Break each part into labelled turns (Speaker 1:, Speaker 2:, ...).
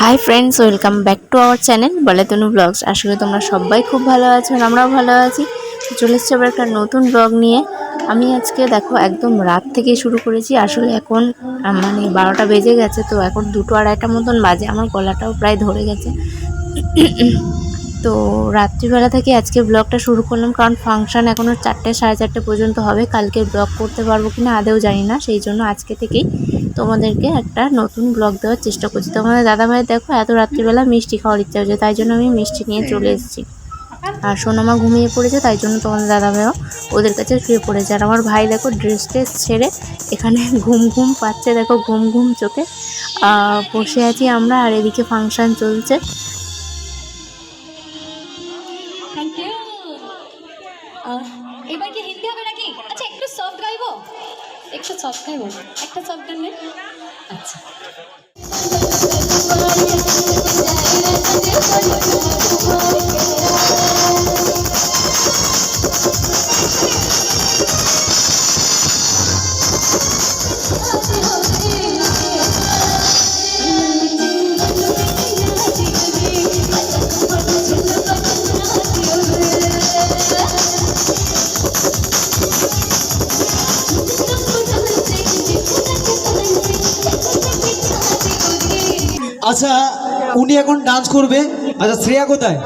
Speaker 1: Hi friends, welcome back to our channel বলে তনু blogs. আশা করি তোমরা সবাই খুব ভালো আছো, আমরাও ভালো আছি। চলে এসেছি আবার একটা নতুন ব্লগ নিয়ে। আমি আজকে দেখো একদম রাত থেকেই শুরু করেছি। আসলে এখন মানে 12টা বেজে গেছে, তো এখন 2টো আড়াইটা মতন বাজে। আমার গলাটাও প্রায় ধরে গেছে। তো রাত্রিবেলা থেকে আজকে ব্লগটা শুরু করলাম, কারণ ফাংশান এখনও 4টে সাড়ে 4টে পর্যন্ত হবে। কালকে ব্লগ করতে পারবো কিনা আদেও জানি না, সেই জন্য আজকে থেকেই তোমাদেরকে একটা নতুন ব্লগ দেওয়ার চেষ্টা করছি। তোমাদের দাদাভাই দেখো এত রাত্রিবেলা মিষ্টি খাওয়ার ইচ্ছা হচ্ছে, তাই জন্য আমি মিষ্টি নিয়ে চলে এসেছি। আর সোনামা ঘুমিয়ে পড়েছে, তাই জন্য তোমাদের দাদাভাইও ওদের কাছে শুয়ে পড়েছে। আর আমার ভাই দেখো ড্রেস ট্রেস ছেড়ে এখানে ঘুম ঘুম পাচ্ছে, দেখো ঘুম ঘুম চোখে বসে আছি আমরা। আর এদিকে ফাংশান চলছে।
Speaker 2: এবার কি হিন্দি হবে নাকি? আচ্ছা একটু সফট গাইবো, একটু সফট গাইবো, একটা সফট গান নে। আচ্ছা
Speaker 3: আচ্ছা উনি এখন ডান্স করবে। আচ্ছা শ্রেয়া কোথায়?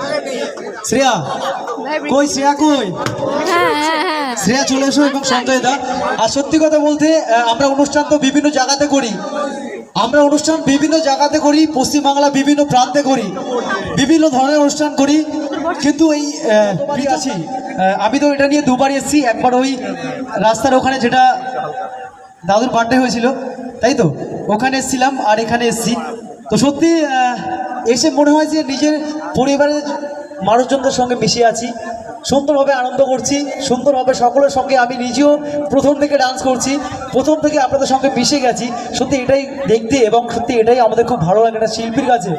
Speaker 3: শ্রেয়া কই? শ্রেয়া কই? শ্রেয়া চলে এসো এবং সঞ্জয় দা। আর সত্যি কথা বলতে আমরা অনুষ্ঠান তো বিভিন্ন জায়গাতে করি, পশ্চিমবাংলা বিভিন্ন প্রান্তে করি, বিভিন্ন ধরনের অনুষ্ঠান করি। কিন্তু এই আছি আমি তো এটা নিয়ে দুবার এসেছি। একবার ওই রাস্তার ওখানে যেটা দাদুর বার্থডে হয়েছিল, তাই তো ওখানে এসেছিলাম, আর এখানে এসেছি। তো সত্যি এসে মনে হয় যে নিজের পরিবারের মানুষজনদের সঙ্গে মিশে আছি, সুন্দরভাবে আনন্দ করছি, সুন্দরভাবে সকলের সঙ্গে আমি নিজেও প্রথম থেকে ডান্স করছি, প্রথম থেকে আপনাদের সঙ্গে মিশে গেছি। সত্যি এটাই দেখতে এবং সত্যি এটাই আমাদের খুব ভালো লাগে একটা শিল্পীর কাছে,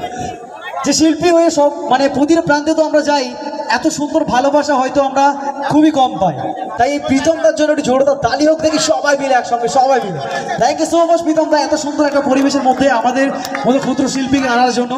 Speaker 3: যে শিল্পী হয়ে সব মানে প্রতিটা প্রান্তে তো আমরা যাই, এত সুন্দর ভালোবাসা হয়তো আমরা খুবই কম পাই। তাই এই প্রীতমদার জন্য একটু জোরদার তালি হোক দেখি সবাই মিলে একসঙ্গে, সবাই মিলে। থ্যাংক ইউ সো মাচ প্রীতমদা, এত সুন্দর একটা পরিবেশের মধ্যে আমাদের মতো ক্ষুদ্র শিল্পীকে আনার জন্য।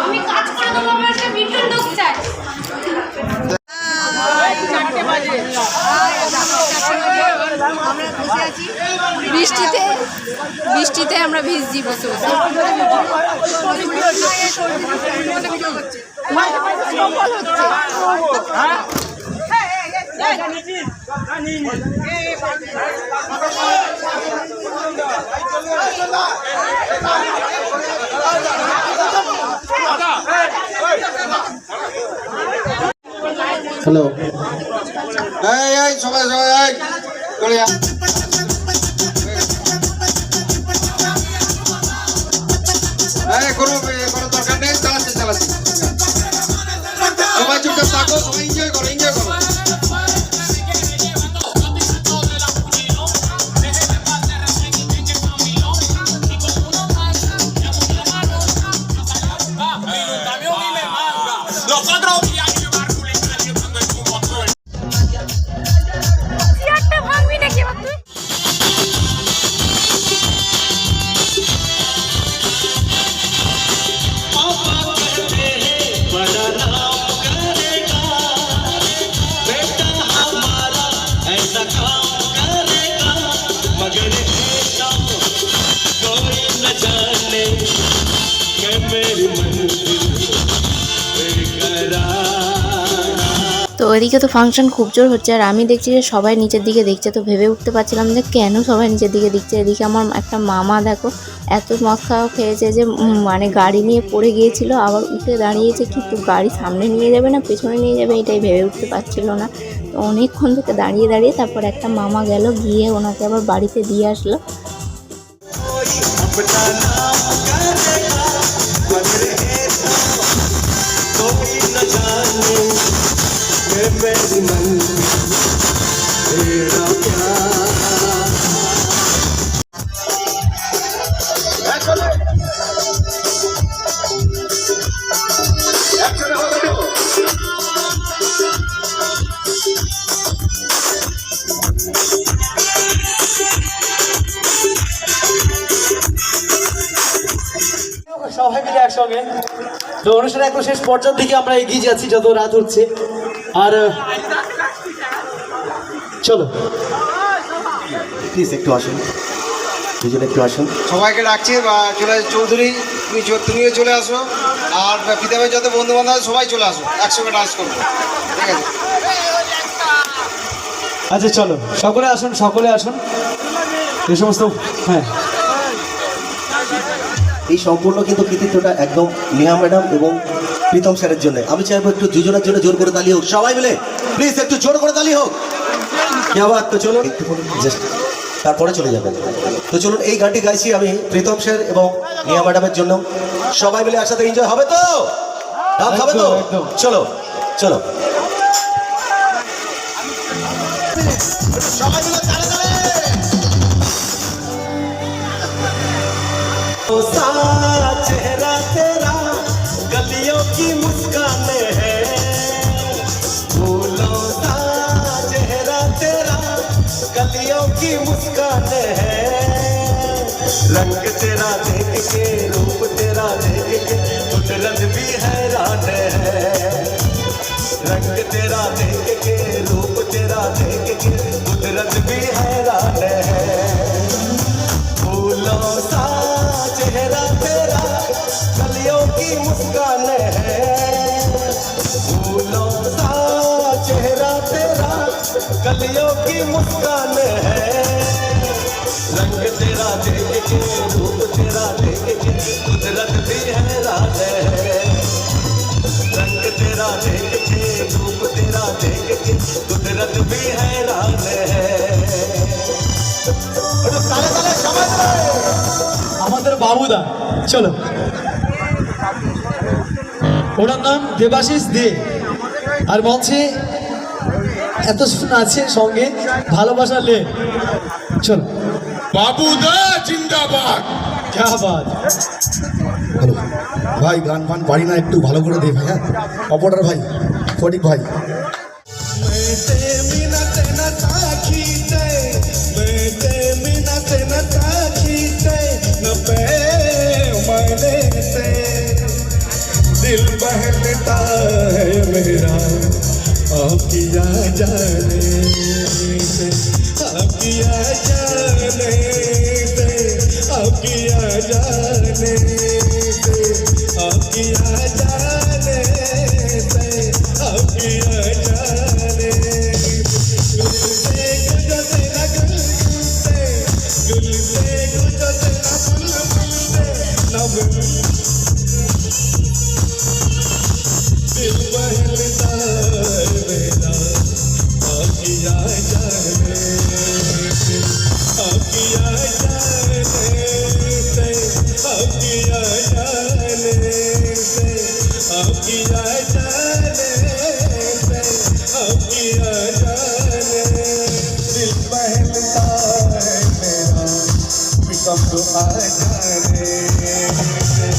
Speaker 2: আমি কাজ করে দেবো, আমার একটা মিটার লোক চাই। বৃষ্টিতে আমরা ভিজছি বসে বসে।
Speaker 3: হ্যালো,
Speaker 4: সবাই চলে যা। কোনো দরকার নেই, চালাচ্ছি। সবাই চুপচাপ থাকো, সবাই এনজয় করো।
Speaker 1: তো ওইদিকে তো ফাংশন খুব জোর হচ্ছে, আর আমি দেখছি যে সবাই নিচের দিকে দেখছে। তো ভেবে উঠতে পারছিলাম যে কেন সবাই নিচের দিকে দেখছে। এদিকে আমার একটা মামা দেখো এত মদ খাওয়া খেয়েছে যে মানে গাড়ি নিয়ে পড়ে গিয়েছিল, আবার উঠে দাঁড়িয়েছে, কিন্তু গাড়ি সামনে নিয়ে যাবে না পেছনে নিয়ে যাবে এটাই ভেবে উঠতে পারছিল না। তো অনেকক্ষণ থেকে দাঁড়িয়ে দাঁড়িয়ে তারপর একটা মামা গেল, গিয়ে ওনাকে আবার বাড়িতে দিয়ে আসলো।
Speaker 3: সবাই মিলে একসঙ্গে তো অনুষ্ঠানে এখন শেষ পর্যায়ের দিকে আমরা এগিয়ে যাচ্ছি যত রাত হচ্ছে। আর চলো
Speaker 5: প্লিজ একটু আসুন, দুজনে একটু আসুন।
Speaker 4: সবাইকে ডাকছি বা চলে চৌধুরী তুমিও চলে আসো, আর পিতামের যত বন্ধু বান্ধব সবাই চলে আসো, একসঙ্গে ডান্স করবো, ঠিক আছে?
Speaker 3: আচ্ছা চলো সকলে আসুন, সকলে আসুন এই সমস্ত। হ্যাঁ,
Speaker 5: এই সম্পূর্ণ কিন্তু কৃতিত্বটা একদম নেহা ম্যাডাম এবং প্রীতম স্যারের জন্য। আমি চাইবো একটু দুজনের জন্য জোর করে তালি হোক, সবাই মিলে প্লিজ একটু জোর করে তালি হোক। কি আবার তো চলো একটু জাস্ট তারপরে চলে যাবেন। তো চলুন এই গানটি গাইছি আমি প্রীতম স্যার এবং নেহা ম্যাডামের জন্য। সবাই মিলে একসাথে এনজয় হবে তো, ডান্স হবে তো?
Speaker 3: একদম।
Speaker 5: চলো চলো সবাই মিলে তালে তালে। चेहरा तेरा गलियों की मुस्कान है, फूलों सा चेहरा तेरा गलियों की मुस्कान है, रंग तेरा देख के रूप तेरा देख के कुदरत भी हैरान है, रंग तेरा देख के रूप तेरा देख के कुदरत भी हैरान है, फूलों सा चेहरा तेरा गलियों की मुस्कान है, फूलों सा चेहरा तेरा गलियों की मुस्कान है, रंग तेरा देख के रूप तेरा देख के कुदरत भी हैरान है, रंग तेरा देख के रूप तेरा देख के कुदरत भी हैरान है। ताले ताले समझ रहे
Speaker 3: আমাদের বাবুদা, চলো। ওনার নাম দেবাশিস দে, আর মঞ্চে এত আছে সঙ্গে ভালোবাসা লে। চলো
Speaker 4: বাবুদা জিন্দাবাদ।
Speaker 3: क्या बात।
Speaker 6: হ্যালো ভাই, গান ফান পারি না, একটু ভালো করে দে ভাই। হ্যাঁ, অপরার ভাই, ফটিক ভাই।
Speaker 7: दिल बहलता है मेरा आकिया जाने से, आकिया जाने से, आकिया जाने से, आकिया जाने से, आकिया जाने गुल से गुजर ना गुल से, गुल से गुजर ना बुलबुल से, ना बुलबुल दिल बहलता है मेरा आकिया जाने से, आकिया जाने से, आकिया जाने से, आकिया जाने से, आकिया जाने दिल बहलता है मेरा कब तो आ जाने से,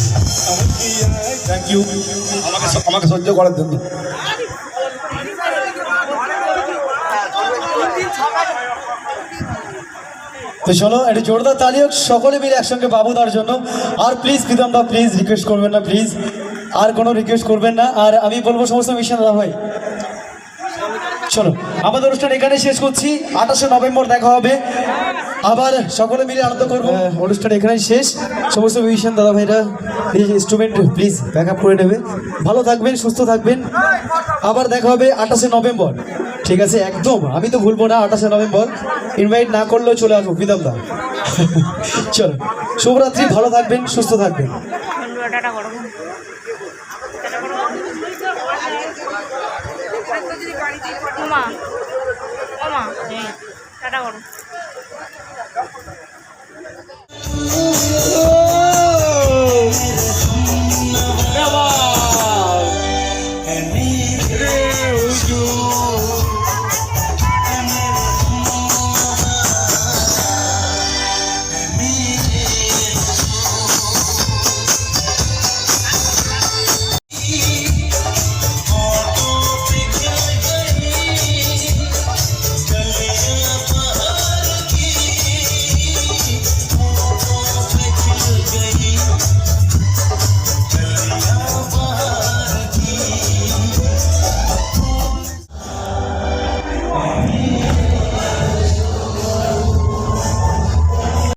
Speaker 7: आकिया।
Speaker 6: থ্যাংক ইউ আমাকে সহ্য করার জন্য।
Speaker 3: তো চলো একটু জোরদার তালি হোক সকলে মিলে একসঙ্গে বাবুদার জন্য। আর প্লিজ প্রীতম দা প্লিজ রিকোয়েস্ট করবেন না, প্লিজ আর কোনো রিকোয়েস্ট করবেন না। আর আমি বলবো সমস্ত মিশন দাদা ভাই, চলো আমাদের অনুষ্ঠান এখানে শেষ করছি। 28শে নভেম্বর দেখা হবে, আবার সকলে মিলে আনন্দ করবো। অনুষ্ঠান এখানেই শেষ। সমস্ত মিশন দাদা ভাইরা please instrument please back up করে নেবে। ভালো থাকবেন, সুস্থ থাকবেন। আবার দেখা হবে 28শে নভেম্বর, ঠিক আছে? একদম আমি তো ভুলবো না, 28শে নভেম্বর। ইনভাইট না করলেও চলে আসবো প্রীতম দা। চলো, শুভরাত্রি, ভালো থাকবেন, সুস্থ থাকবেন।
Speaker 1: টাটা করো। মামা মামা টাটা করো।